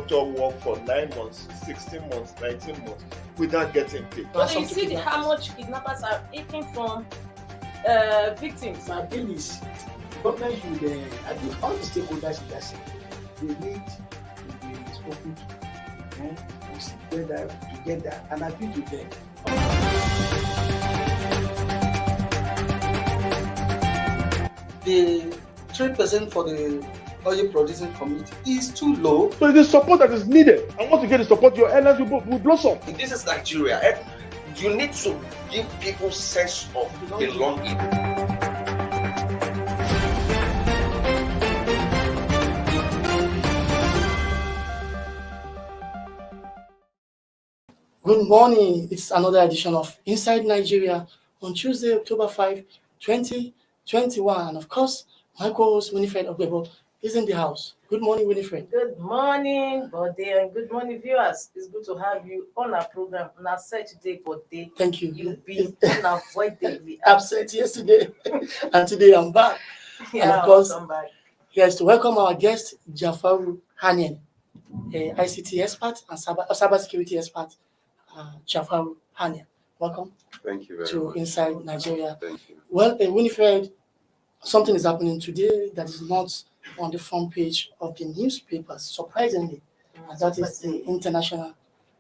doctor work for 9 months, 16 months, 19 months without getting paid. But you see how much kidnappers are eating from victims. My bill is government should, I think all the stakeholders in that sector, they need to be spoken to. We sit together and agree to them. The 3% for the oil producing community is too low. So it is support that is needed. And once you get the support, your airlines will blossom. This is Nigeria. You need to give people sense of belonging. Good morning. It's another edition of Inside Nigeria on Tuesday, October 5, 2021. And of course, my co-host Winifred Ogbebo is in the house. Good morning, Winifred. Good morning, Bode, and good morning, viewers. It's good to have you on our program. On our set today, Bode. Thank you. You'll be unavoidably absent yesterday, and today I'm back. Yeah, and of course, welcome back. Here's to welcome our guest, Jafaru Hanien, ICT expert and cybersecurity expert, Jafaru Hanien. Welcome. Thank you very to much. Inside Nigeria. Thank you. Well, Winifred, something is happening today that is not on the front page of the newspapers, surprisingly, and that is the International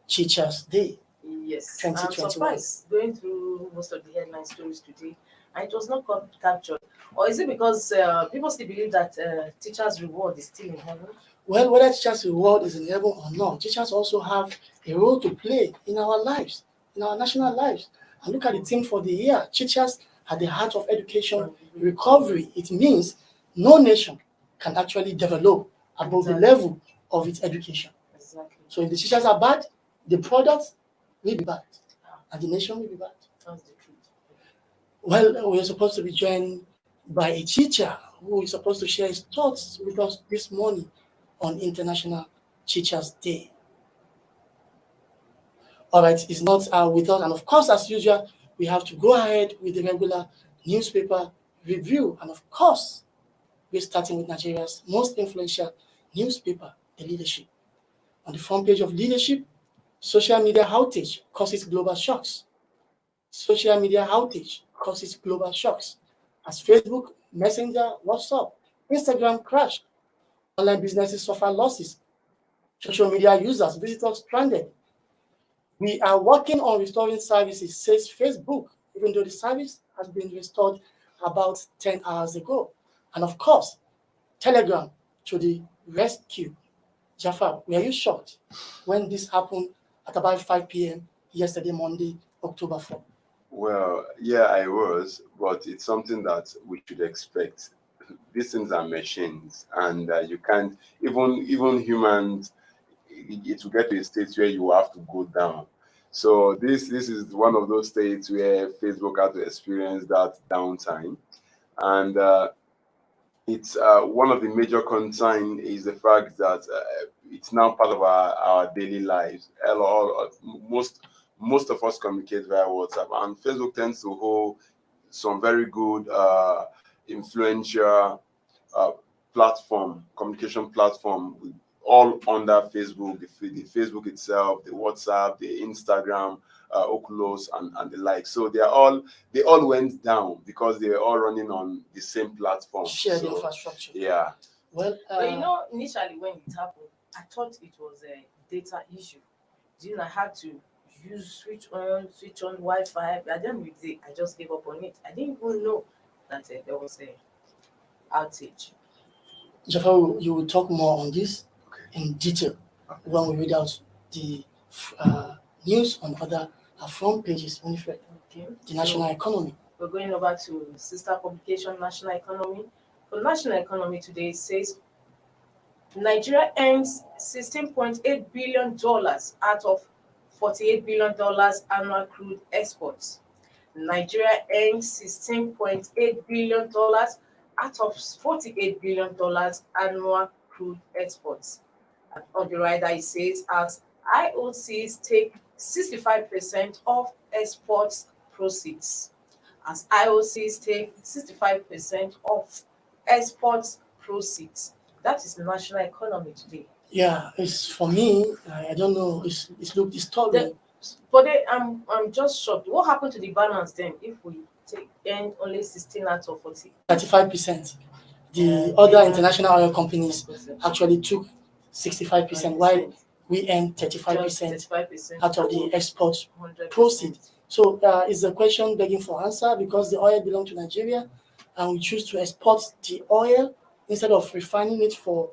Teachers Day. Yes, 2021. I'm surprised going through most of the headline stories today, and it was not captured. Or is it because people still believe that teachers' reward is still in heaven? Well, whether teachers' reward is in heaven or not, teachers also have a role to play in our lives, in our national lives. And look at the theme for the year, teachers at the heart of education recovery. It means no nation can actually develop above the level of its education. Exactly. So if the teachers are bad, the product will be bad, and the nation will be bad. That's the truth. Well, we're supposed to be joined by a teacher who is supposed to share his thoughts with us this morning on International Teachers Day. All right, it's not with us. And of course, as usual, we have to go ahead with the regular newspaper review. And of course, we're starting with Nigeria's most influential newspaper, The Leadership. On the front page of Leadership, social media outage causes global shocks. Social media outage causes global shocks as Facebook, Messenger, WhatsApp, Instagram crash. Online businesses suffer losses. Social media users, visitors stranded. We are working on restoring services, says Facebook, even though the service has been restored about 10 hours ago. And of course, Telegram to the rescue. Jafar, were you shocked when this happened at about 5 p.m. yesterday, Monday, October 4th? Well, yeah, I was, but it's something that we should expect. These things are machines, and you can't, even humans, it will get to a state where you have to go down. So this is one of those states where Facebook had to experience that downtime, and it's one of the major concerns is the fact that it's now part of our daily lives. Most of us communicate via WhatsApp, and Facebook tends to hold some very good influential communication platform, all under Facebook, the Facebook itself, the WhatsApp, the Instagram, Oculus, and the like. So they all went down because they were all running on the same platform. Shared infrastructure. Yeah. Well, but initially when it happened, I thought it was a data issue. Then I had to switch on Wi-Fi. At the end of the day, I just gave up on it. I didn't even know that there was a outage. Jafar, you will talk more on this in detail when we read out the news on other front pages. Winifred, Okay. the national economy. We're going over to sister publication, National Economy. For National Economy today, it says Nigeria earns $16.8 billion out of $48 billion annual crude exports. Nigeria earns $16.8 billion out of $48 billion annual crude exports. And on the right, it says as IOCs take 65% of exports proceeds. As IOCs take 65% of exports proceeds. That is the national economy today. Yeah, it's for me. I don't know. It's look disturbing. But I'm just shocked. What happened to the balance then if we take earn only 16 out of 40? 35%. The other international oil companies actually took 65%, while we earn 35% 35%. out of the export 100%. proceed. So it's a question begging for answer because the oil belongs to Nigeria, and we choose to export the oil instead of refining it for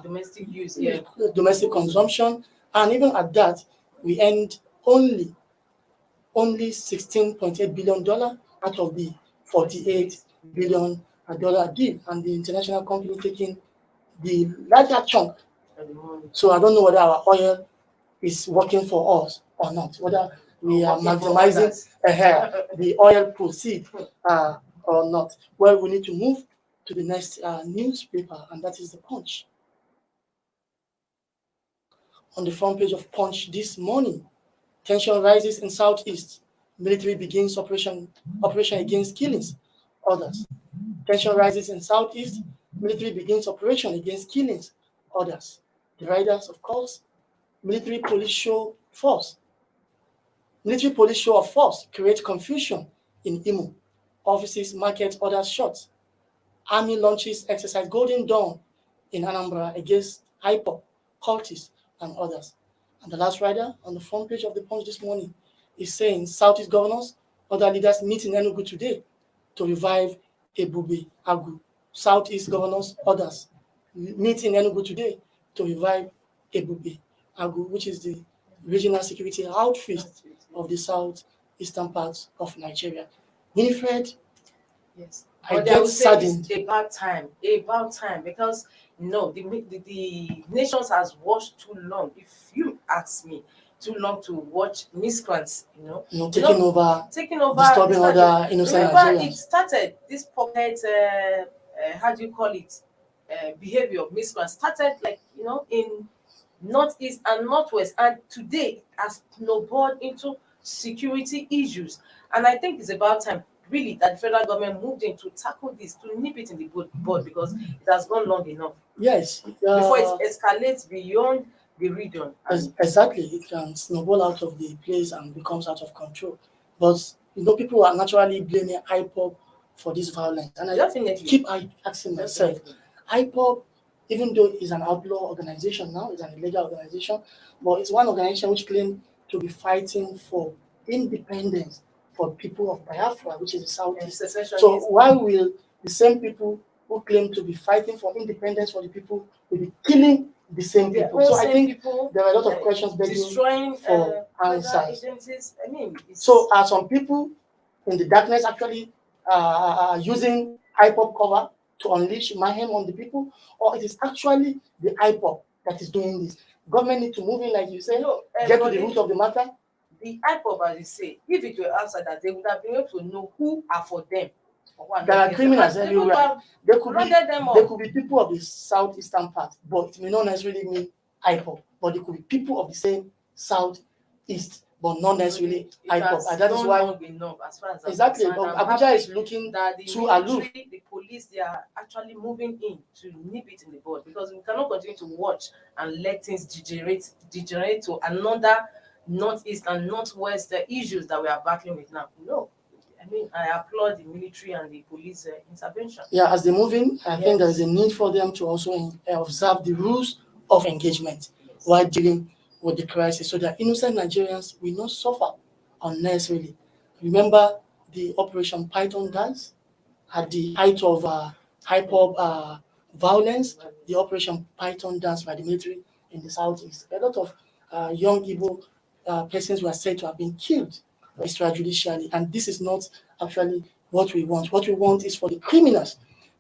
Domestic use, yeah. domestic consumption. And even at that, we earned only $16.8 billion out of the $48 billion deal, and the international company taking the larger chunk. At the moment. So I don't know whether our oil is working for us or not, whether we are Working for maximizing others. the oil proceed or not. Well, we need to move to the next newspaper, and that is the Punch. On the front page of Punch this morning, tension rises in Southeast. Military begins operation against killings. Others. Tension rises in Southeast. Military begins operation against killings. Others. The riders, of course. Military police show force. Military police show of force create confusion in Imo. Offices, market, others shot. Army launches exercise Golden Dawn in Anambra against IPOP, cultists, and others. And the last rider on the front page of the Punch this morning is saying Southeast governors, other leaders meet in Enugu today to revive Ebube Agu. Southeast governors, others meet in Enugu today to revive Ebube Agu, which is the regional security outfit of the southeastern parts of Nigeria. Winifred, Yes. I But I get would say saddened. it's about time, because no, the nations has watched too long. If you ask me, too long to watch miscreants, Taking over, taking over, disturbing it started- other innocent remember, Nigerians. it started this puppet, how do you call it, behavior of miscreants started in northeast and northwest, and today it has snowballed into security issues. And I think it's about time really that the federal government moved in to tackle this, to nip it in the bud, because it has gone long enough Yes, before it escalates beyond the region. And exactly. It can snowball out of the place and becomes out of control. But people are naturally blaming IPOP for this violence, and I definitely keep asking myself, definitely. IPOP, even though it's an outlaw organization now, it's an illegal organization, but it's one organization which claims to be fighting for independence for people of Biafra, which is the southeast. Secession So is- why will the same people who claim to be fighting for independence for the people will be killing the same the people? So I same think people there are a lot of questions begging destroying for federal answers. agencies. I mean, So are some people in the darkness actually using IPOP cover to unleash mayhem on the people, or it is actually the IPOP that is doing this? Government need to move in, like you said, get to the root of the matter. The IPOP, as you say, if it were outside that, they would have been able to know who are for them. There are criminals everywhere. There could be people of the southeastern part, but it may not necessarily mean IPOP. But there could be people of the same southeast, but not necessarily IPOP. And that is why enough, as far as exactly. But Abuja is looking that the too aloof. military, the police, they are actually moving in to nip it in the bud, because we cannot continue to watch and let things degenerate to another northeast and northwest issues that we are battling with now. No, I mean, I applaud the military and the police intervention. Yeah, as they move in, I think Yes. there is a need for them to also observe the rules of engagement while dealing with the crisis, so that innocent Nigerians will not suffer unnecessarily. Remember the Operation Python dance at the height of hyper violence, the Operation Python dance by the military in the southeast. A lot of young Igbo persons were said to have been killed extrajudicially, and this is not actually what we want. What we want is for the criminals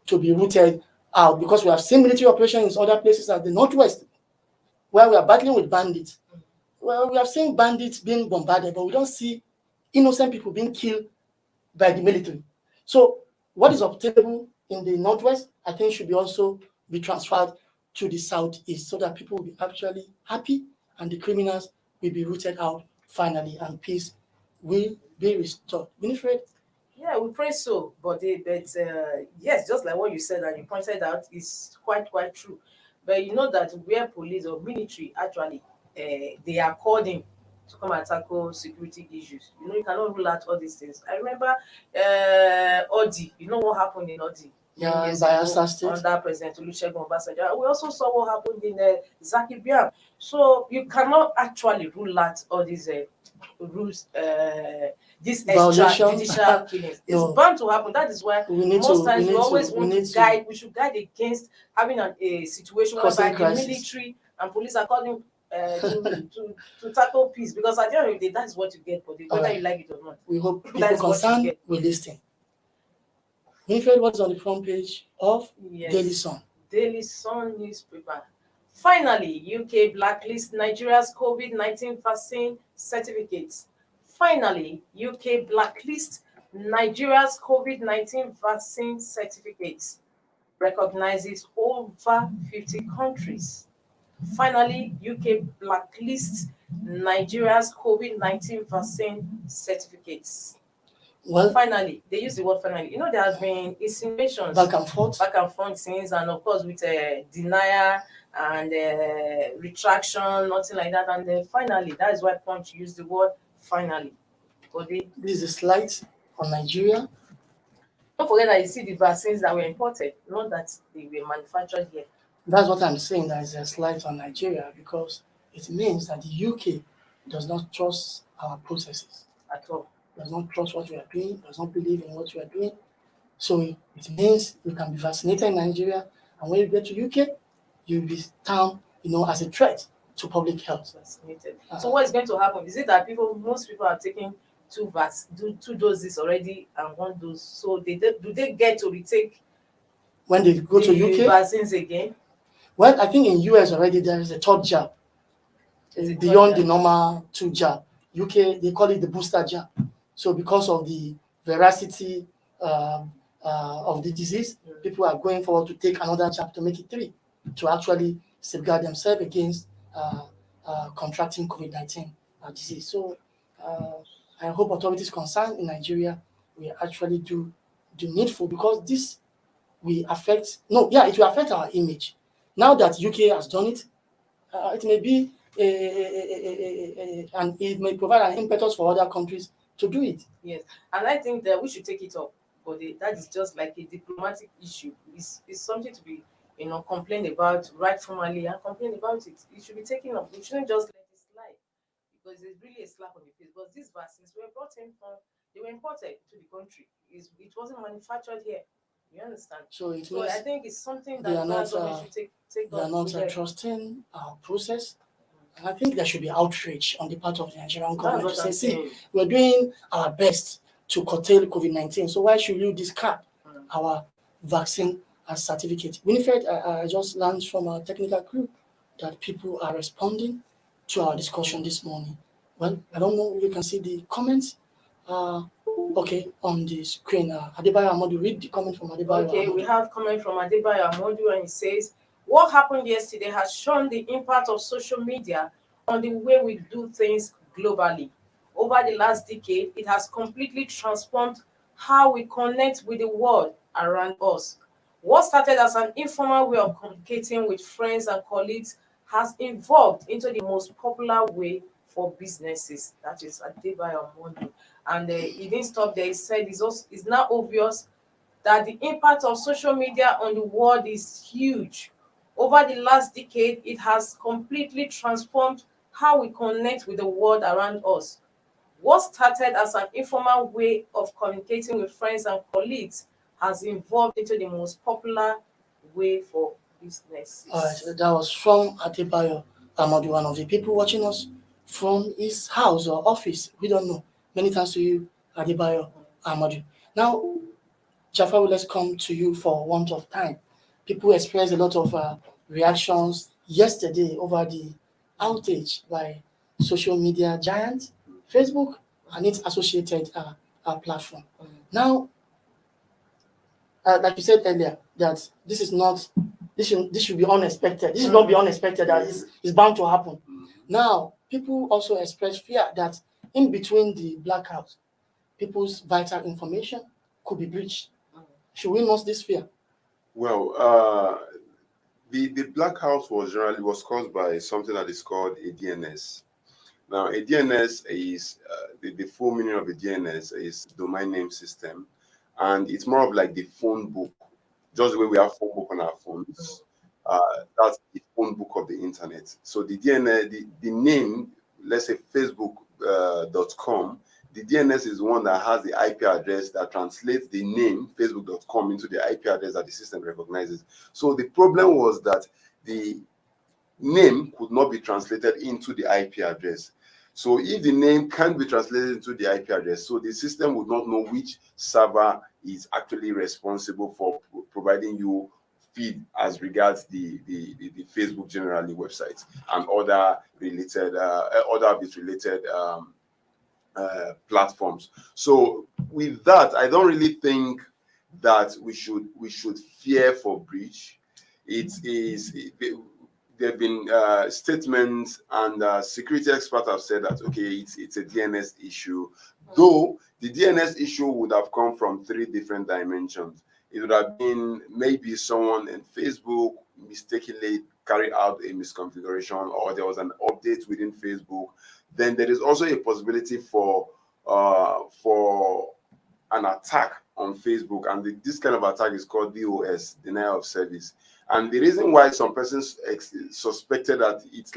to be rooted out, because we have seen military operations in other places at the northwest where we are battling with bandits. Well, we have seen bandits being bombarded, but we don't see innocent people being killed by the military. So what is obtainable in the northwest, I think, should be also be transferred to the southeast, so that people will be actually happy and the criminals will be rooted out finally, and peace will be restored. Winifred? Yeah, we pray so. But yes, just like what you said and you pointed out, is quite true. But you know that where police or military actually they are called in to come and tackle security issues. You know, you cannot rule out all these things. I remember Odi, you know what happened in Odi many Yeah, in years ago Bayelsa State. under President Olusegun Obasanjo. We also saw what happened in Zaki Biam. So you cannot actually rule out all these rules, these Violation. extrajudicial killings. It's No. bound to happen. That is why We need most to. times We we need always to. want to guide. We should guide against having a situation Causing whereby the crisis. military and police are calling to tackle peace, because at the end of the day, that's what you get for it, whether Alright. you like it or not. We hope people That's what you concerned get. will listen. Winifred, what's on the front page of Yes. Daily Sun? Daily Sun newspaper. Finally, UK blacklist Nigeria's COVID-19 vaccine certificates. Finally, UK blacklist Nigeria's COVID-19 vaccine certificates. Recognizes over 50 countries. Finally, UK blacklists Nigeria's COVID-19 vaccine certificates. Well, Finally, they use the word finally. You know, there has been insinuations back and forth. since, and of course with denial and retraction, nothing like that. And then finally, that is why Punch used the word finally. But This is a slight on Nigeria. don't forget that you see the vaccines that were imported, not that they were manufactured here. That's what I'm saying. That is a slight on Nigeria because it means that the UK does not trust our processes, At all. does not trust what we are doing, does not believe in what we are doing. So it means you can be vaccinated in Nigeria, and when you get to UK, you'll be termed, as a threat to public health. Vaccinated. So what is going to happen? Is it that most people are taking two doses already and one dose? So do they get to retake When they go to the UK, vaccines again? well, I think in US already there is a third jab Is it beyond third the jab? normal 2 jab. UK, they call it the booster jab. So because of the veracity of the disease, people are going forward to take another jab to make it 3 to actually safeguard themselves against contracting COVID-19 disease. So I hope authorities concerned in Nigeria will actually do the needful, because this will affect, it will affect our image. Now that UK has done it, it may be and it may provide an impetus for other countries to do it. Yes, and I think that we should take it up, but that is just like a diplomatic issue. It's something to be, complained about right formally and complain about it. It should be taken up. We shouldn't just let it slide, because it's really a slap on the face. Because these vaccines were brought in they were imported to the country. It wasn't manufactured here. You understand? So it So means I think it's something they are that not, government should take they are up not with them. trusting our process. And I think there should be outrage on the part of the Nigerian government to what say, I'm see, saying. we're doing our best to curtail COVID-19. So why should you discard our vaccine as certificate? Winifred, I just learned from our technical crew that people are responding to our discussion this morning. Well, I don't know if you can see the comments. Okay, on the screen. Adebayo Amadu, read the comment from Adebayo Okay, Amadu. we have comment from Adebayo Amodu, and it says, what happened yesterday has shown the impact of social media on the way we do things globally. Over the last decade, it has completely transformed how we connect with the world around us. What started as an informal way of communicating with friends and colleagues has evolved into the most popular way for businesses. That is Adebayo Amodu. And he didn't stop there. He said it's now obvious that the impact of social media on the world is huge. Over the last decade, it has completely transformed how we connect with the world around us. What started as an informal way of communicating with friends and colleagues has evolved into the most popular way for businesses. All right, that was from Adebayo Amadu, one of the people watching us from his house or office. We don't know. Many thanks to you, Adebayo Amadu. Now, Jafar, let's come to you for want of time. People expressed a lot of reactions yesterday over the outage by social media giant Facebook and its associated platform. Now, like you said earlier, that this should be unexpected. This should not be unexpected. That is bound to happen. Now, people also express fear that in between the blackout, people's vital information could be breached. Should we not this fear? Well, The blackout was caused by something that is called a DNS. Now, a DNS is the full meaning of a DNS is domain name system, and it's more of like the phone book, just the way we have phone book on our phones. That's the phone book of the internet. So the DNS, the name, let's say Facebook.com, the DNS is one that has the IP address that translates the name Facebook.com into the IP address that the system recognizes. So the problem was that the name could not be translated into the IP address. So if the name can't be translated into the IP address, so the system would not know which server is actually responsible for providing you feed as regards the Facebook generally websites and other related other of its related platforms. So with that, I don't really think that we should fear for breach. There have been statements, and security experts have said that okay, it's a DNS issue. Though the DNS issue would have come from three different dimensions. It would have been maybe someone in Facebook mistakenly carried out a misconfiguration, or there was an update within Facebook. Then there is also a possibility for an attack on Facebook, and this kind of attack is called DOS, denial of service. And the reason why some persons suspected that it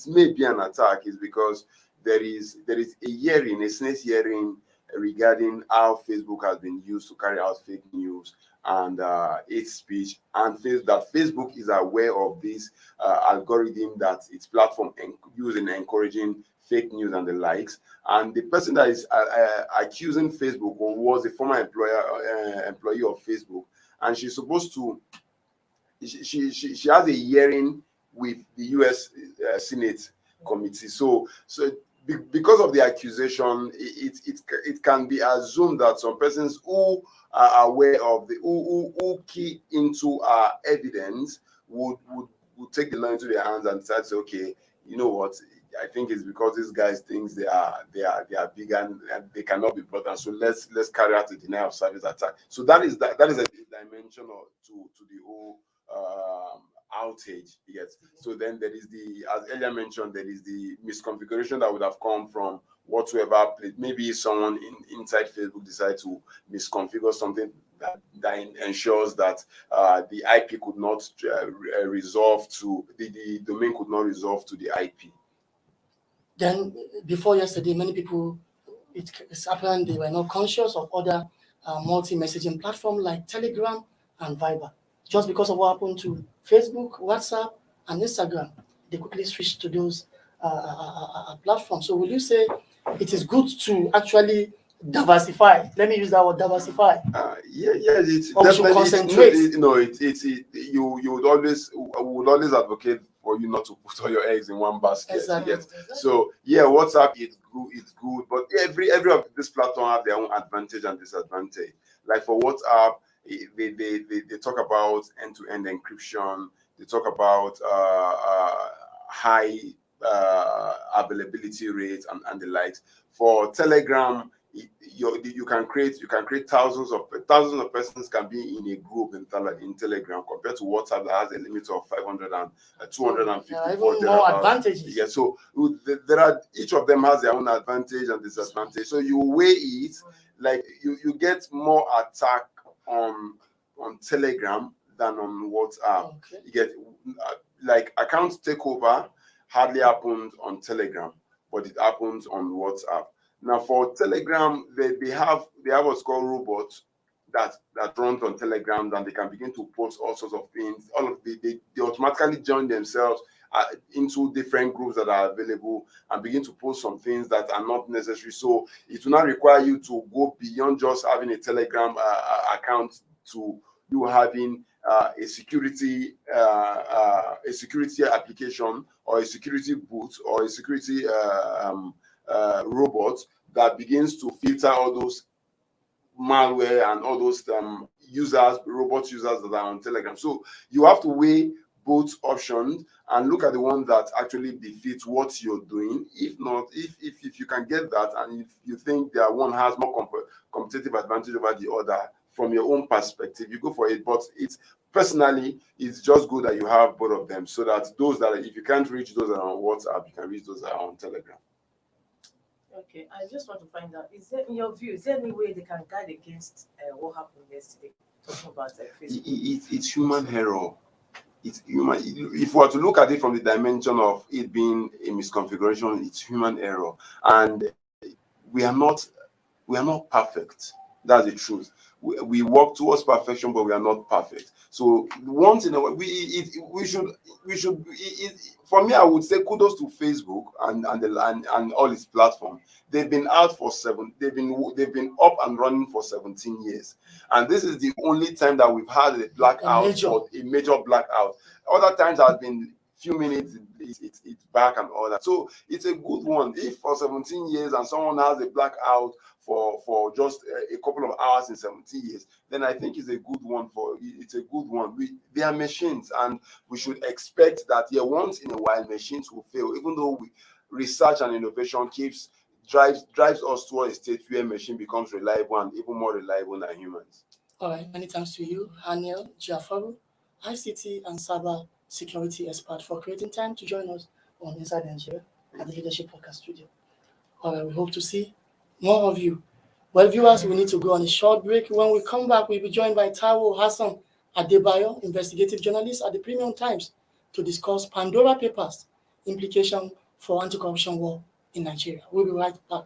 may be an attack is because there is a hearing, a Senate hearing regarding how Facebook has been used to carry out fake news and hate speech, and that Facebook is aware of this algorithm that its platform using encouraging fake news and the likes. And the person that is accusing Facebook was a former employee of Facebook, and she's supposed to she has a hearing with the US Senate committee. So because of the accusation, it can be assumed that some persons who are aware of who key into evidence would take the law into their hands and decide, okay, you know what, I think it's because these guys think they are big and they cannot be brought down. So let's carry out a denial of service attack. So that is a dimension to the whole outage. Yes. So then there is as earlier mentioned, there is the misconfiguration that would have come from whatsoever place. Maybe someone inside Facebook decide to misconfigure something that ensures that the IP could not resolve to the domain could not resolve to the IP. Then, before yesterday, many people, it's apparent they were not conscious of other multi-messaging platforms like Telegram and Viber. Just because of what happened to Facebook, WhatsApp, and Instagram, they quickly switched to those platforms. So will you say it is good to actually diversify? Let me use that word, diversify. It's or definitely concentrate. You would always advocate for you not to put all your eggs in one basket. Exactly. So WhatsApp it's good, but every of this platform have their own advantage and disadvantage. Like for WhatsApp, they talk about end-to-end encryption. They talk about high availability rates and the likes. For Telegram, you can create thousands of persons can be in a group in Telegram, compared to WhatsApp that has a limit of 500 and 250. Even more advantages. Yeah, so there are, each of them has their own advantage and disadvantage. So you weigh it, like you get more attack on Telegram than on WhatsApp. Okay. You get like account takeover hardly happens on Telegram, but it happens on WhatsApp. Now for Telegram, they have what's called robots that run on Telegram, and they can begin to post all sorts of things. They automatically join themselves into different groups that are available and begin to post some things that are not necessary. So it will not require you to go beyond just having a Telegram account to you having a security application or a security boot or a security robot that begins to filter all those malware and all those robot users that are on Telegram. So you have to weigh both options and look at the one that actually befits what you're doing. If not, if you can get that, and if you think that one has more competitive advantage over the other from your own perspective, you go for it. But it's personally, it's just good that you have both of them, so that those that, if you can't reach those that are on WhatsApp, you can reach those that are on Telegram. Okay, I just want to find out, is there, in your view, is there any way they can guard against what happened yesterday, talking about Facebook? It's human error. It's human. If we were to look at it from the dimension of it being a misconfiguration, it's human error, and we are not perfect. That's the truth. We work towards perfection, but we are not perfect. So once in a while, we should. For me, I would say kudos to Facebook and all its platforms. They've been out for They've been up and running for 17 years, and this is the only time that we've had a blackout, or a major blackout. Other times have been few minutes, it's back and all that. So it's a good one. If for 17 years and someone has a blackout for just a couple of hours in 17 years, then I think it's a good one. It's a good one. They are machines, and we should expect that, yeah, once in a while machines will fail, even though research and innovation drives us to a state where machine becomes reliable, and even more reliable than humans. All right, many thanks to you, Haniel Jafaru, ICT and cyber security expert, for creating time to join us on Inside Nigeria at the Leadership Podcast Studio. All right, we hope to see more of you. Well, viewers, we need to go on a short break. When we come back, we'll be joined by Taiwo Hassan Adebayo, investigative journalist at the Premium Times, to discuss Pandora Papers, implication for anti-corruption war in Nigeria. We'll be right back.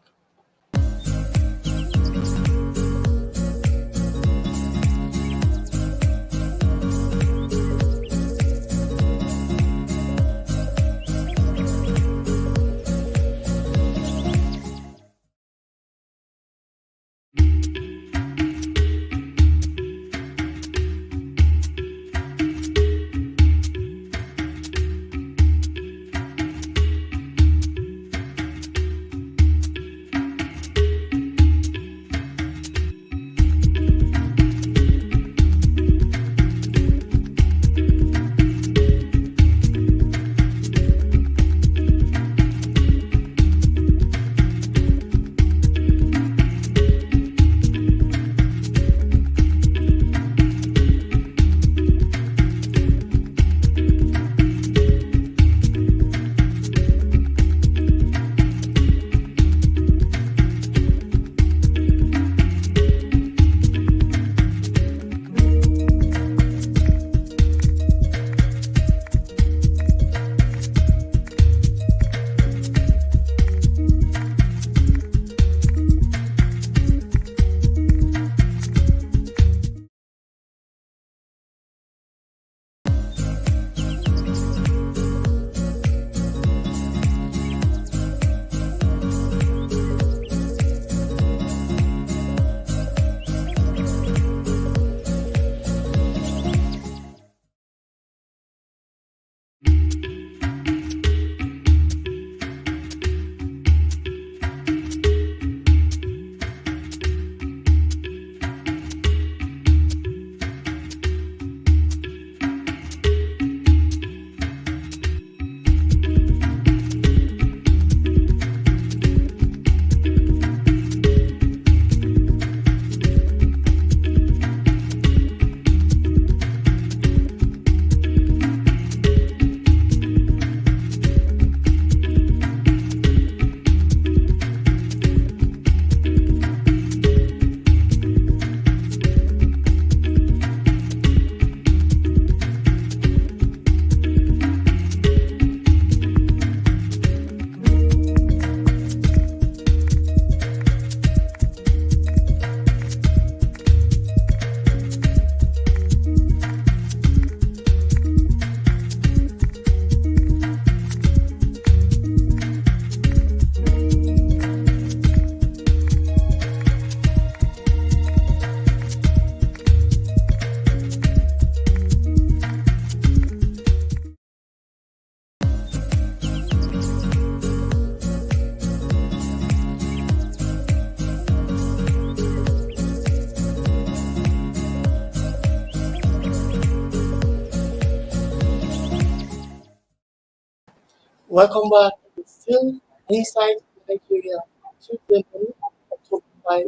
Welcome back. It's still Inside Nigeria, Tuesday morning, October 5,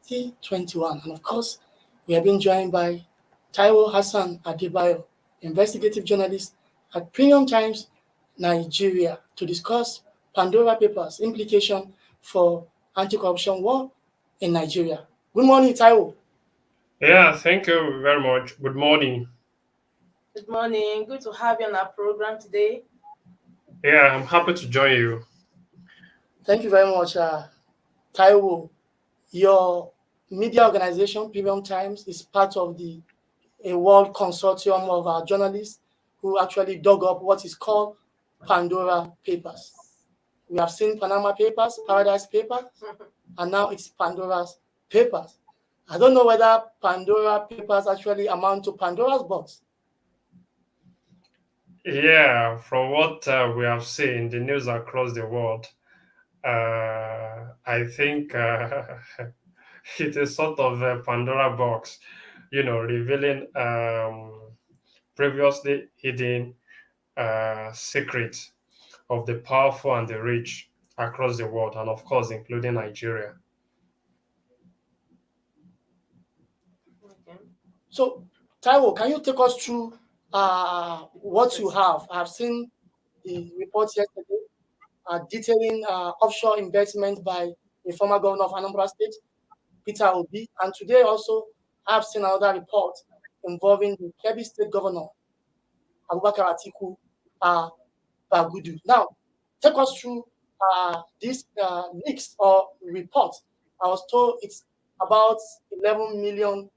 T21. And of course, we have been joined by Taiwo Hassan Adebayo, investigative journalist at Premium Times, Nigeria, to discuss Pandora Papers implication for anti-corruption war in Nigeria. Good morning, Taiwo. Yeah, thank you very much. Good morning. Good morning. Good to have you on our program today. Yeah, I'm happy to join you. Thank you very much, Taiwo. Your media organization, Premium Times, is part of the a world consortium of journalists who actually dug up what is called Pandora Papers. We have seen Panama Papers, Paradise Papers, and now it's Pandora's Papers. I don't know whether Pandora Papers actually amount to Pandora's box. Yeah, from what we have seen, the news across the world, I think it is sort of a Pandora box, revealing previously hidden secrets of the powerful and the rich across the world, and of course, including Nigeria. Okay. So, Taiwo, can you take us through what you have? I've seen the reports yesterday detailing offshore investment by the former governor of Anambra State, Peter Obi, and today also I've seen another report involving the Kebbi State Governor, Abubakar Atiku Bagudu. Now, take us through these leaks or reports. I was told it's about 11 million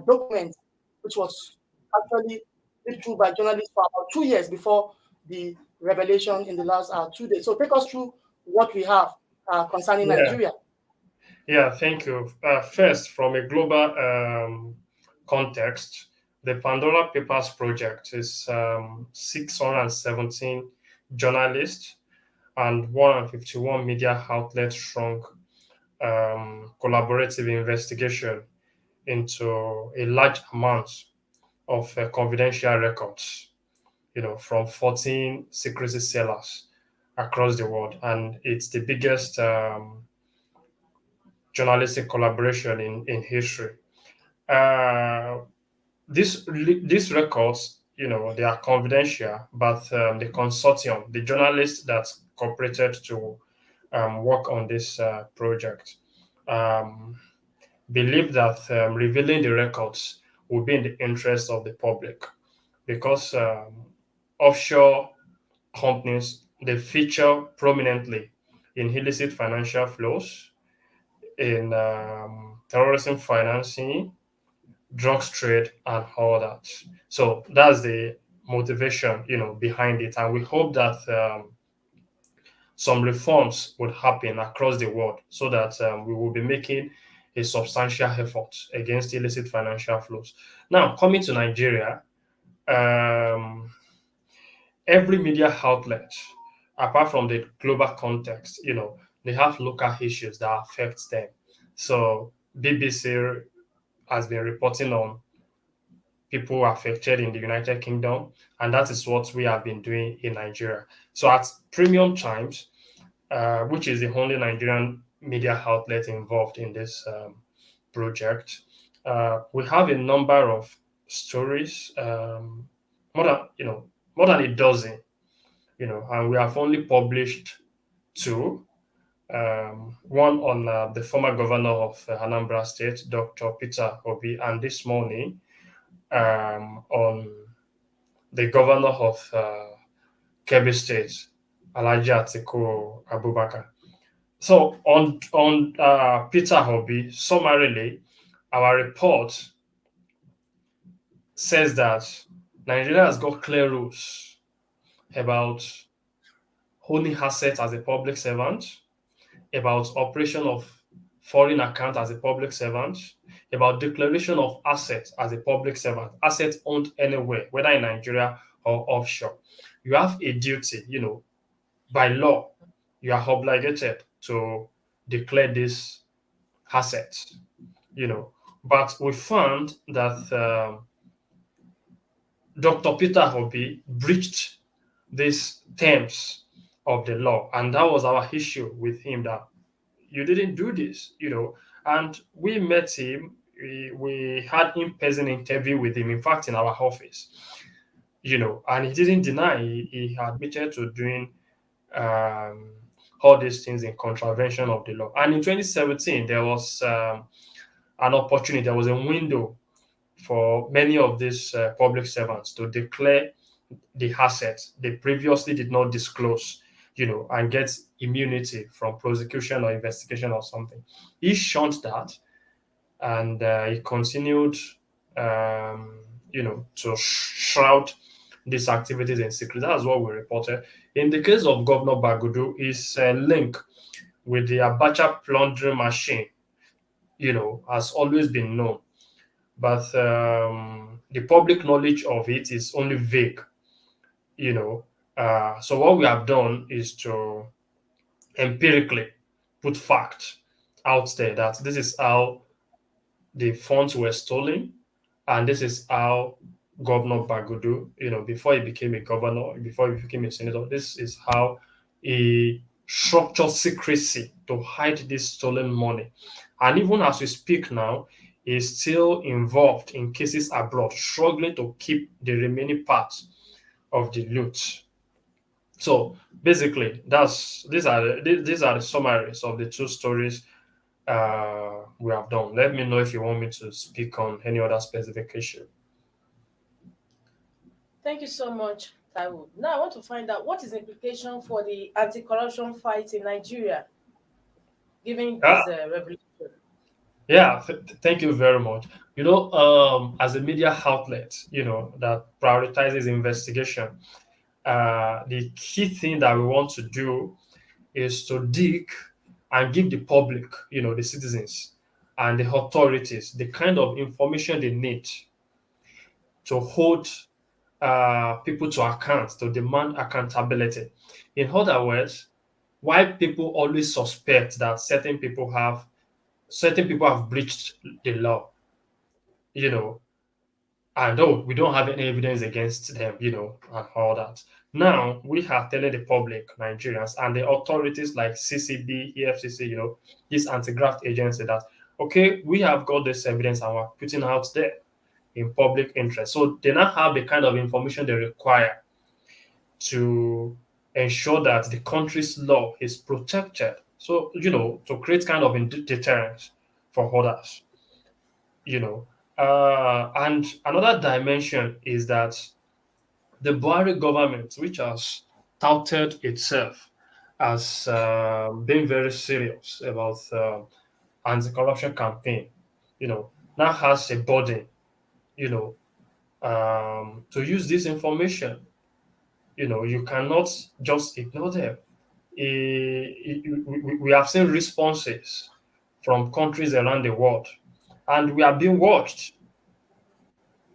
documents, which was actually leaked through by journalists for about 2 years before the revelation in the last 2 days. So take us through what we have concerning Yeah, Nigeria. yeah, thank you. First, from a global context, the Pandora Papers project is 617 journalists and 151 media outlets strong collaborative investigation into a large amount of confidential records, from 14 secrecy sellers across the world. And it's the biggest journalistic collaboration in history. Uh, these records, they are confidential, but the consortium, the journalists that cooperated to work on this project, um, believe that revealing the records will be in the interest of the public because offshore companies, they feature prominently in illicit financial flows, in terrorism financing, drugs trade, and all that. So that's the motivation, behind it, and we hope that some reforms would happen across the world so that we will be making a substantial effort against illicit financial flows. Now, coming to Nigeria, um, every media outlet, apart from the global context, they have local issues that affect them. So BBC has been reporting on people affected in the United Kingdom, and that is what we have been doing in Nigeria. So at Premium Times, which is the only Nigerian media outlet involved in this project, we have a number of stories, more than more than a dozen, and we have only published two. One on the former governor of Anambra State, Dr. Peter Obi, and this morning on the governor of Kebbi State, Alhaji Atiku Abubakar. So on Peter Obi, summarily, our report says that Nigeria has got clear rules about owning assets as a public servant, about operation of foreign account as a public servant, about declaration of assets as a public servant, assets owned anywhere, whether in Nigeria or offshore. You have a duty, by law, you are obligated to declare these assets, But we found that Dr. Peter Obi breached these terms of the law, and that was our issue with him, that you didn't do this, And we met him, we had in-person interview with him, in fact, in our office, and he didn't deny. He admitted to doing um, all these things in contravention of the law. And in 2017, there was an opportunity, there was a window for many of these public servants to declare the assets they previously did not disclose, and get immunity from prosecution or investigation or something. He shunned that, and he continued, to shroud these activities in secret. That's what we reported. In the case of Governor Bagudu, his link with the Abacha plundering machine, has always been known, but the public knowledge of it is only vague. So what we have done is to empirically put fact out there that this is how the funds were stolen, and this is how Governor Bagudu, before he became a governor, before he became a senator, this is how he structured secrecy to hide this stolen money. And even as we speak now, he's still involved in cases abroad, struggling to keep the remaining parts of the loot. So basically, these are the summaries of the two stories we have done. Let me know if you want me to speak on any other specific issue. Thank you so much, Taiwo. Now I want to find out what is the implication for the anti-corruption fight in Nigeria, given Ah, this revolution. yeah, thank you very much. As a media outlet, that prioritizes investigation, the key thing that we want to do is to dig and give the public, the citizens and the authorities, the kind of information they need to hold people to account, to demand accountability. In other words, why people always suspect that certain people have breached the law, you know, and oh, we don't have any evidence against them, and all that. Now we are telling the public, Nigerians, and the authorities like CCB, EFCC, this anti-graft agency that okay, we have got this evidence and we're putting out there in public interest. So they now have the kind of information they require to ensure that the country's law is protected. So, to create kind of deterrence for others, you know. And another dimension is that the Buhari government, which has touted itself as being very serious about anti-corruption campaign, now has a burden, you know, to use this information. You cannot just ignore them. We have seen responses from countries around the world, and we are being watched.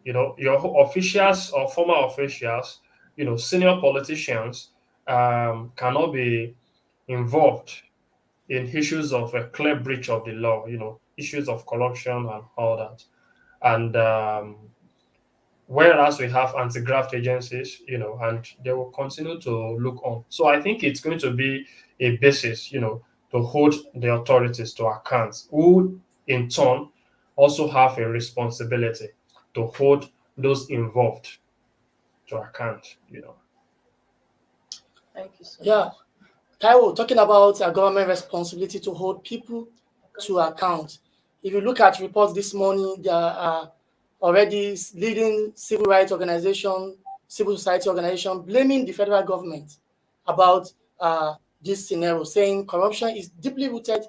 Your officials or former officials, senior politicians cannot be involved in issues of a clear breach of the law, issues of corruption and all that. And whereas we have anti-graft agencies, and they will continue to look on. So I think it's going to be a basis, to hold the authorities to account, who in turn also have a responsibility to hold those involved to account. Thank you so Yeah, much. Taiwo, talking about a government responsibility to hold people to account. If you look at reports this morning, there are already leading civil rights organization, civil society organization blaming the federal government about this scenario, saying corruption is deeply rooted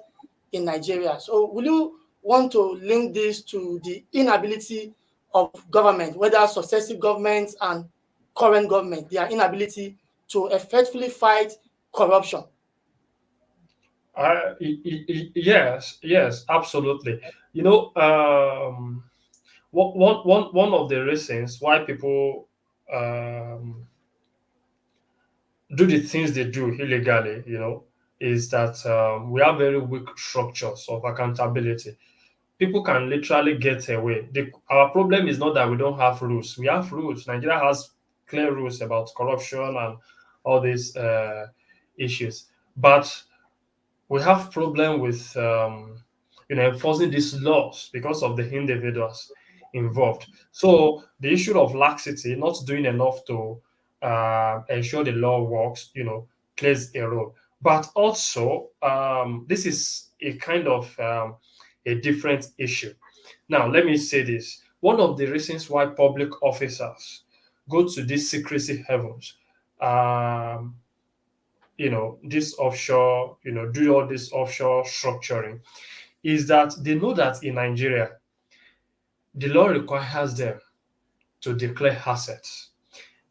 in Nigeria. So will you want to link this to the inability of government, whether successive governments and current government, their inability to effectively fight corruption? Yes, absolutely. One of the reasons why people do the things they do illegally, is that we have very weak structures of accountability. People can literally get away. Our problem is not that we don't have rules. We have rules. Nigeria has clear rules about corruption and all these issues, but we have problem with enforcing these laws because of the individuals involved. So the issue of laxity, not doing enough to ensure the law works, plays a role. But also, this is a kind of a different issue. Now, let me say this. One of the reasons why public officers go to these secrecy heavens, um, this offshore, do all this offshore structuring, is that they know that in Nigeria, the law requires them to declare assets.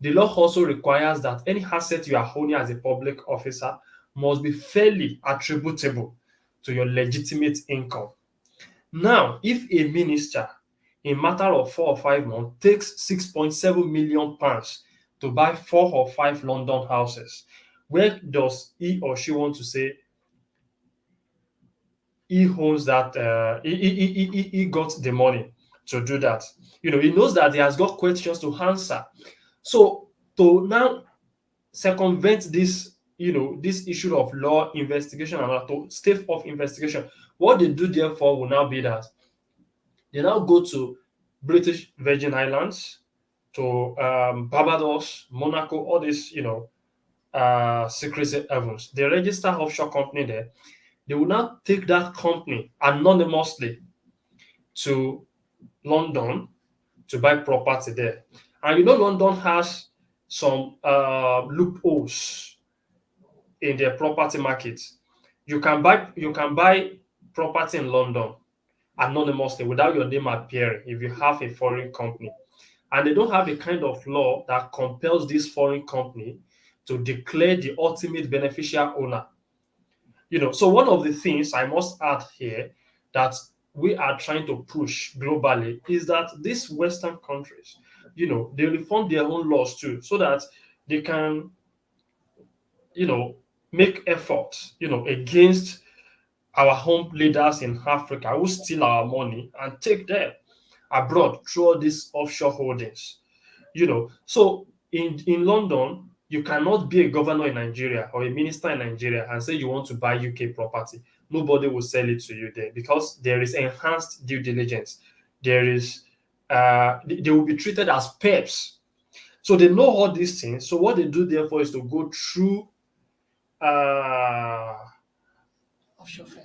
The law also requires that any asset you are holding as a public officer must be fairly attributable to your legitimate income. Now, if a minister, in matter of 4 or 5 months, takes £6.7 million to buy 4 or 5 London houses, where does he or she want to say he owns that? He got the money to do that. He knows that he has got questions to answer. So to now circumvent this, this issue of law investigation and to stave off investigation, what they do therefore will now be that they now go to British Virgin Islands, to Barbados, Monaco, all these, secrecy heavens. They register offshore company there. They will now take that company anonymously to London to buy property there. And London has some loopholes in their property market. You can buy property in London anonymously without your name appearing if you have a foreign company. And they don't have a kind of law that compels this foreign company to declare the ultimate beneficial owner. So one of the things I must add here that we are trying to push globally is that these Western countries, they reform their own laws too, so that they can, make efforts, against our home leaders in Africa who steal our money and take them abroad through all these offshore holdings. So in London, you cannot be a governor in Nigeria or a minister in Nigeria and say you want to buy UK property. Nobody will sell it to you there because there is enhanced due diligence. There is they will be treated as peps. So they know all these things. So what they do therefore is to go through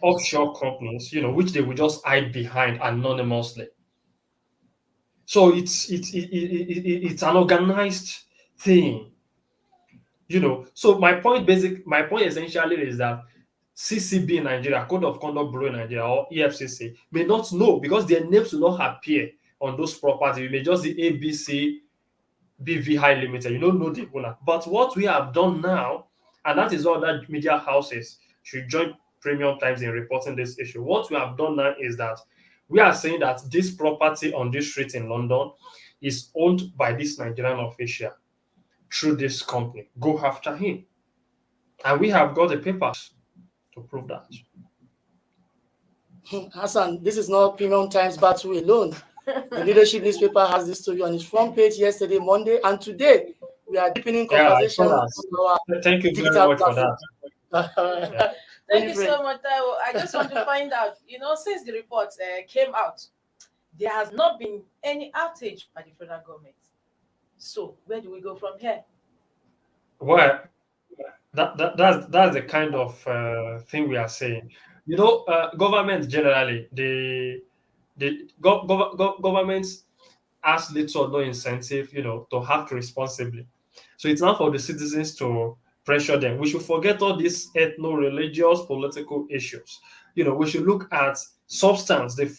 offshore companies, which they will just hide behind anonymously. So it's an organized thing, So my point essentially is that CCB in Nigeria, Code of Conduct Bureau in Nigeria, or EFCC may not know because their names will not appear on those properties. You may just see ABC BVI Limited. You don't know the owner. But what we have done now, and that is all that media houses should join Premium Times in reporting this issue. What we have done now is that we are saying that this property on this street in London is owned by this Nigerian official through this company. Go after him. And we have got the papers to prove that. Hassan, this is not Premium Times battle alone. The leadership newspaper has this story on its front page yesterday, Monday, and today we are deepening conversation on our Thank you very much for that. Thank you so much, Taiwo. I just want to find out, since the report came out, there has not been any outage by the federal government. So where do we go from here? Well, that's the kind of thing we are saying. Government generally, governments has little or no incentive, to act responsibly. So it's not for the citizens to pressure them. We should forget all these ethno-religious political issues. We should look at substance, the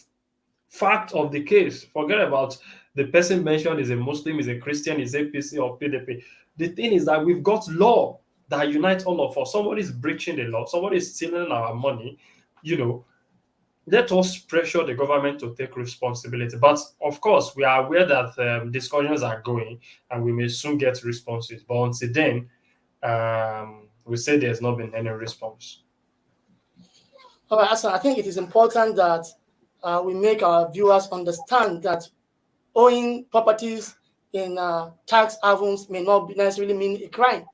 fact of the case. Forget about the person mentioned is a Muslim, is a Christian, is APC or PDP. The thing is that we've got law that unites all of us. Somebody is breaching the law. Somebody is stealing our money. Let us pressure the government to take responsibility. But of course, we are aware that discussions are going and we may soon get responses. But until then, we say there's not been any response. All right, Hassan, I think it is important that we make our viewers understand that owning properties in tax havens may not necessarily mean a crime.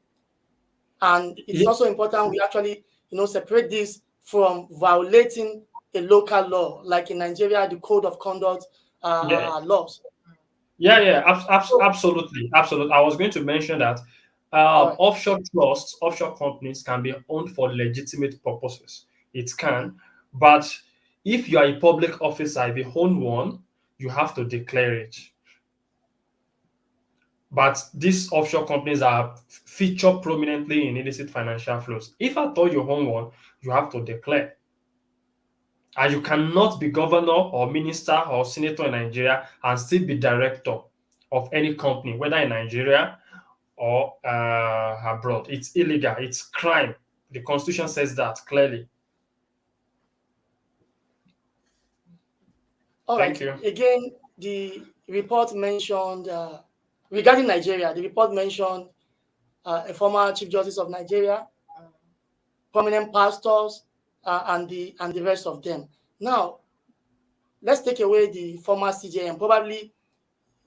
And it's also important we actually, separate this from violating a local law, like in Nigeria, the code of conduct Yeah, laws. yeah, So, absolutely, absolutely. I was going to mention that all right. offshore trusts, offshore companies can be owned for legitimate purposes. It can, but if you are a public officer, if you own one, you have to declare it. But these offshore companies are feature prominently in illicit financial flows. If at all you own one, you have to declare. And you cannot be governor or minister or senator in Nigeria and still be director of any company, whether in Nigeria or abroad. It's illegal. It's crime. The constitution says that clearly. All right. Thank you. Again, the report mentioned regarding Nigeria. The report mentioned a former Chief Justice of Nigeria, prominent pastors, and the rest of them. Now, let's take away the former CJM. Probably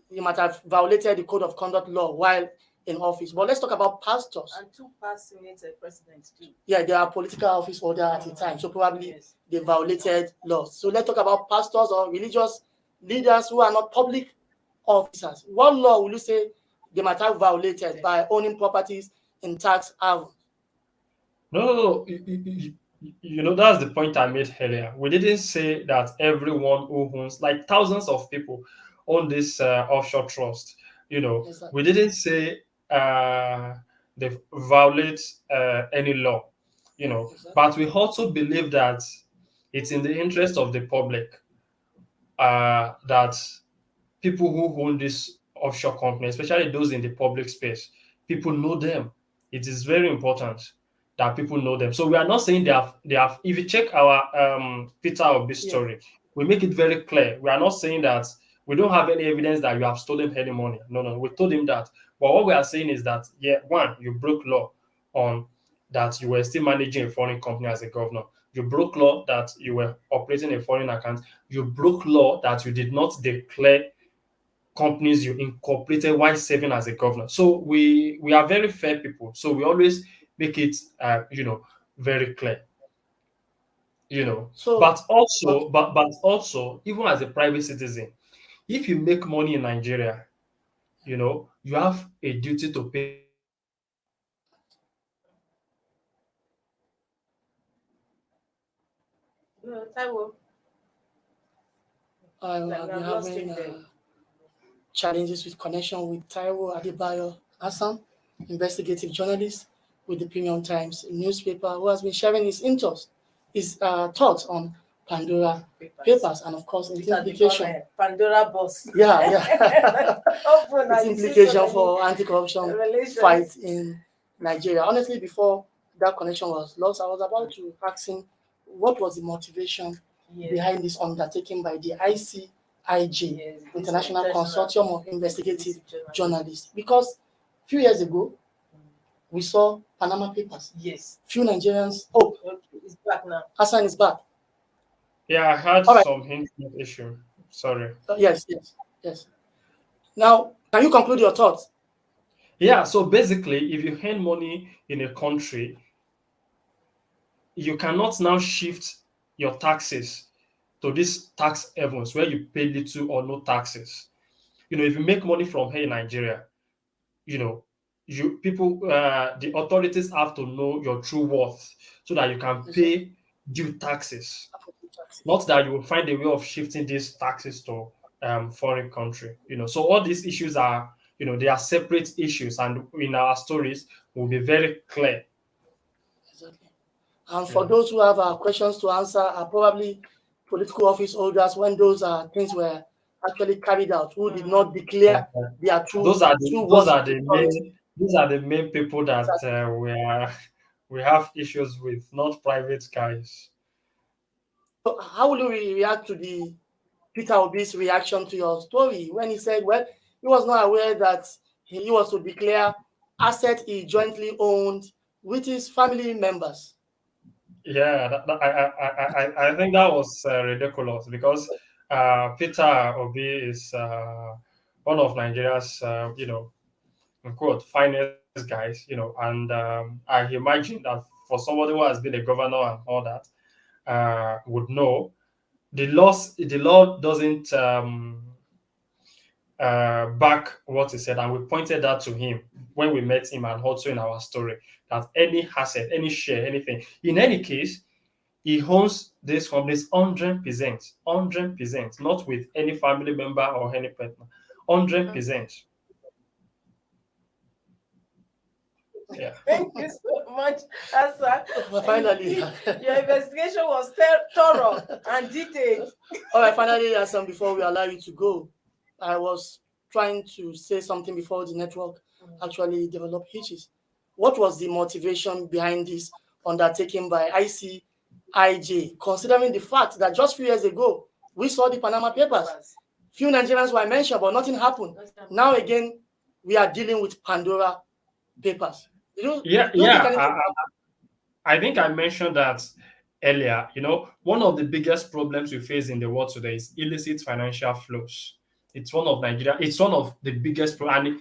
he might have violated the code of conduct law while in office. But let's talk about pastors. And two past Senate presidents too. Yeah, they are political office holder at the time, so probably Yes. they violated laws. So let's talk about pastors or religious leaders who are not public officers. What law will you say they might have violated by owning properties in tax haven? No. That's the point I made earlier. We didn't say that everyone who owns, like thousands of people, own this offshore trust. Exactly. We didn't say they violate any law. Exactly. But we also believe that it's in the interest of the public that people who own this offshore company, especially those in the public space, people know them. It is very important that people know them. So we are not saying they have. If you check our Peter Obi's Yeah. story, we make it very clear. We are not saying that we don't have any evidence that you have stolen any money. No, no, we told him that. But what we are saying is that, yeah, one, you broke law on that you were still managing a foreign company as a governor. You broke law that you were operating a foreign account. You broke law that you did not declare companies you incorporated while serving as a governor. So we are very fair people. So we always make it very clear. So, But okay. also, but also, even as a private citizen, if you make money in Nigeria, you have a duty to pay taxes. No, Taiwo, like we I've been have lost having him there. challenges with connection with Taiwo Adebayo Hassan, investigative journalist with the Premium Times newspaper, who has been sharing his thoughts on Pandora Papers, and of course its It has become implication. a Pandora boss. Yeah. Open Its and you see so implication many for anti-corruption revelations. fight in Nigeria. Honestly, before that connection was lost, I was about to ask him what was the motivation Yes. behind this undertaking by the ICIJ, Yes, this International international Consortium of Investigative journalism. Journalists. Because a few years ago, we saw Panama Papers. Yes. Few Nigerians. Oh, Okay, it's back now. Hassan is back. Yeah, I had All right. some internet issue. Sorry. Yes. Now, can you conclude your thoughts? Yeah, so basically, if you earn money in a country, you cannot now shift your taxes to these tax havens where you pay little or no taxes. If you make money from here in Nigeria, you know, the authorities have to know your true worth so that you can pay due taxes. Not that you will find a way of shifting these taxes to foreign country. So all these issues are, they are separate issues, and in our stories, will be very clear. Exactly. And for Yeah. those who have questions to answer, are probably political office holders when those things were actually carried out, who did not declare their Those are the true those worth are to the authority. main people that we have issues with, not private guys. So how will you react to the Peter Obi's reaction to your story when he said, well, he was not aware that he was to declare asset he jointly owned with his family members? Yeah, I think that was ridiculous because Peter Obi is one of Nigeria's quote finest guys, and I imagine that for somebody who has been a governor and all that would know the law doesn't back what he said, and we pointed that to him when we met him and also in our story that any asset, any share, anything, in any case, he owns these companies 100%, 100%, not with any family member or any partner, 100%. Yeah. Thank you so much, Asa. Well, finally. Your investigation was thorough and detailed. All right, finally, Hassan, before we allow you to go, I was trying to say something before the network actually developed hitches. What was the motivation behind this undertaking by ICIJ, considering the fact that just few years ago, we saw the Panama Papers? Few Nigerians were mentioned, but nothing happened. Now again, we are dealing with Pandora Papers. I think I mentioned that earlier. One of the biggest problems we face in the world today is illicit financial flows. It's one of Nigeria. It's one of the biggest, and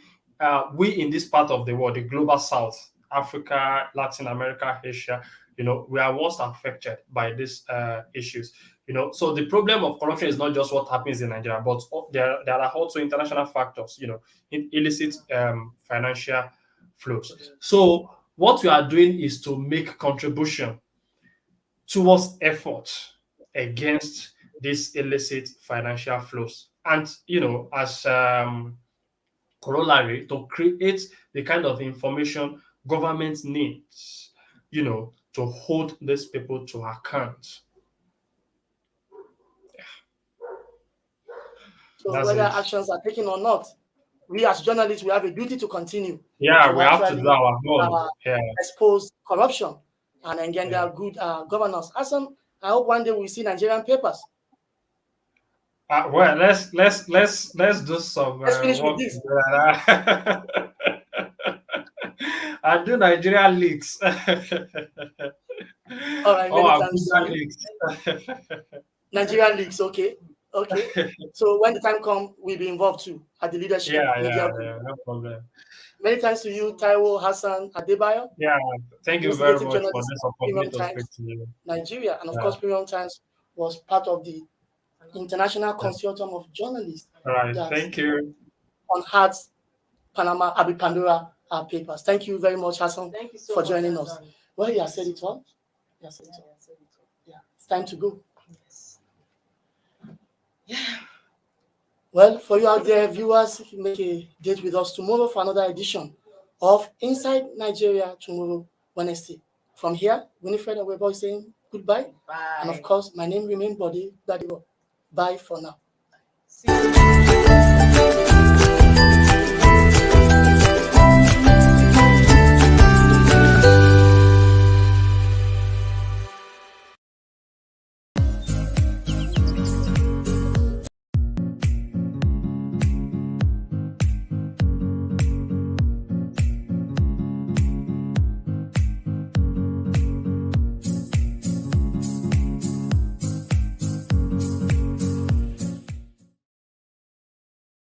we in this part of the world, the global South, Africa, Latin America, Asia, we are most affected by these issues. So the problem of corruption is not just what happens in Nigeria, but there are also international factors. Illicit financial flows. So what we are doing is to make contribution towards effort against these illicit financial flows, and as corollary, to create the kind of information government needs, to hold these people to account. So That's whether it. actions are taken or not, we as journalists, we have a duty to continue. Yeah, to we have to actually, do our own. expose corruption and engender Yeah. good governance. Awesome. I hope one day we see Nigerian papers. Well, let's do some Let's finish with work this. together. I do Nigeria leaks. All right, Oh, many thanks. Abuja leaks. Nigerian leagues, okay. So when the time comes, we'll be involved too at the leadership. Yeah, no problem. Many thanks to you, Taiwo Hassan Adebayo. Yeah, thank you very investigative much for journalist this at opportunity Premium to speak Times to you. Nigeria, and of Yeah. course, Premium Times was part of the International Consortium of Journalists All right, that thank you. unearthed Pandora Papers. Thank you very much, Hassan, Thank you so for much, joining Hassan. us. Well, you have said it all. Yeah, it's time to go. Yes. Well, for you out there, viewers, make a date with us tomorrow for another edition of Inside Nigeria tomorrow, Wednesday. From here, Winifred Awebo is saying goodbye. Bye. And of course, my name remains Body. Bye for now. See you.